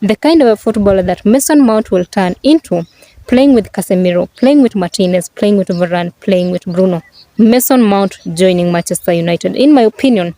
the kind of a footballer that Mason Mount will turn into, playing with Casemiro, playing with Martinez, playing with Varane, playing with Bruno. Mason Mount joining Manchester United, in my opinion,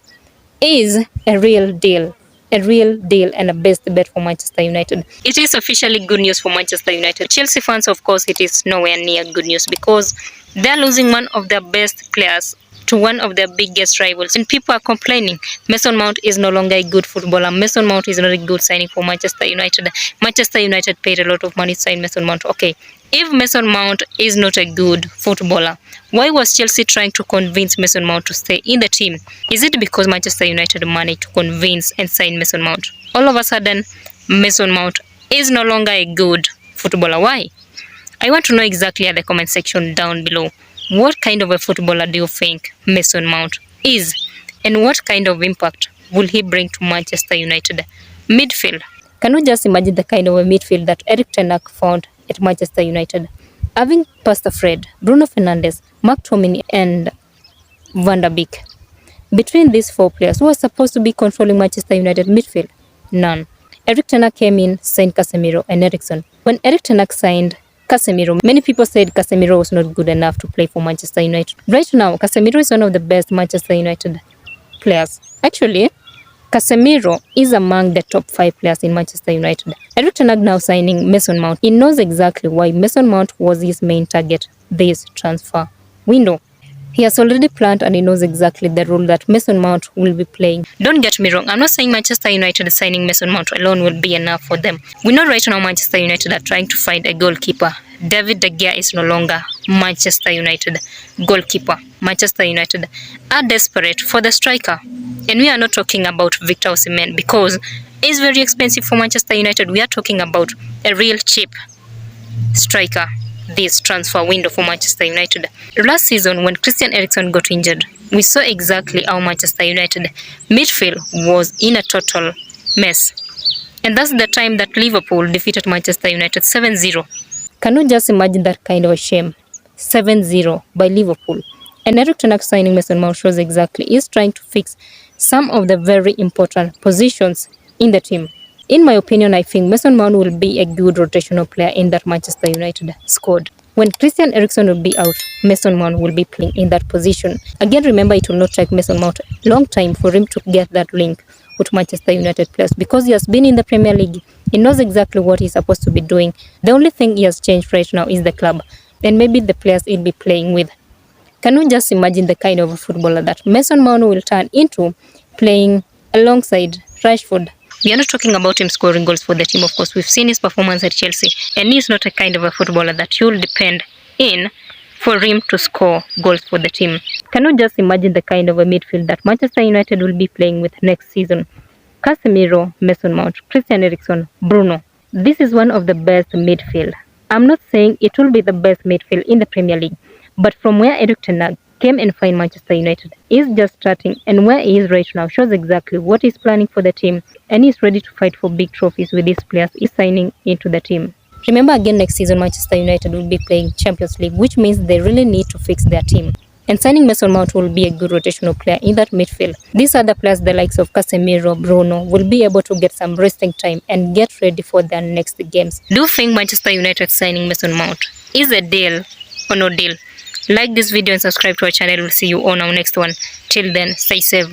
is a real deal. A real deal and a best bet for Manchester United. It is officially good news for Manchester United. Chelsea fans, of course, it is nowhere near good news because they're losing one of their best players to one of their biggest rivals. And people are complaining Mason Mount is no longer a good footballer. Mason Mount is not a good signing for Manchester United. Manchester United paid a lot of money to sign Mason Mount. Okay, if Mason Mount is not a good footballer, why was Chelsea trying to convince Mason Mount to stay in the team? Is it because Manchester United managed to convince and sign Mason Mount? All of a sudden, Mason Mount is no longer a good footballer. Why? I want to know exactly at the comment section down below. What kind of a footballer do you think Mason Mount is? And what kind of impact will he bring to Manchester United midfield? Can we just imagine the kind of a midfield that Erik ten Hag found at Manchester United? Having Pastor Fred, Bruno Fernandes, Mark Tomini and Van der Beek. Between these four players, who was supposed to be controlling Manchester United midfield? None. Erik ten Hag came in, signed Casemiro and Eriksen. When Erik ten Hag signed Casemiro, many people said Casemiro was not good enough to play for Manchester United. Right now, Casemiro is one of the best Manchester United players. Actually, Casemiro is among the top 5 players in Manchester United. Erik ten Hag now signing Mason Mount. He knows exactly why Mason Mount was his main target this transfer window. He has already planned and he knows exactly the role that Mason Mount will be playing. Don't get me wrong, I'm not saying Manchester United signing Mason Mount alone will be enough for them. We know right now Manchester United are trying to find a goalkeeper. David De Gea is no longer Manchester United goalkeeper. Manchester United are desperate for the striker. And we are not talking about Victor Osimhen because it's very expensive for Manchester United. We are talking about a real cheap striker this transfer window for Manchester United. Last season when Christian Eriksen got injured, we saw exactly how Manchester United midfield was in a total mess. And that's the time that Liverpool defeated Manchester United 7-0. Can you just imagine that kind of a shame? 7-0 by Liverpool. And Erik ten Hag signing Mason Mount shows exactly he's trying to fix some of the very important positions in the team. In my opinion, I think Mason Mount will be a good rotational player in that Manchester United squad. When Christian Eriksen will be out, Mason Mount will be playing in that position. Again, remember it will not take Mason Mount a long time for him to get that link with Manchester United players because he has been in the Premier League. He knows exactly what he's supposed to be doing. The only thing he has changed right now is the club and maybe the players he'll be playing with. Can we just imagine the kind of a footballer that Mason Mount will turn into playing alongside Rashford? We are not talking about him scoring goals for the team, of course. We've seen his performance at Chelsea, and he's not a kind of a footballer that you'll depend in for him to score goals for the team. Can you just imagine the kind of a midfield that Manchester United will be playing with next season? Casemiro, Mason Mount, Christian Eriksen, Bruno. This is one of the best midfield. I'm not saying it will be the best midfield in the Premier League, but from where Erik ten Hag came and find Manchester United, he's just starting, and where he is right now shows exactly what he's planning for the team, and he's ready to fight for big trophies with these players he's signing into the team. Remember, again, next season Manchester United will be playing Champions League, which means they really need to fix their team. And signing Mason Mount will be a good rotational player in that midfield. These other players, the likes of Casemiro, Bruno, will be able to get some resting time and get ready for their next games. Do you think Manchester United signing Mason Mount is a deal or no deal? Like this video and subscribe to our channel. We'll see you on our next one. Till then, stay safe.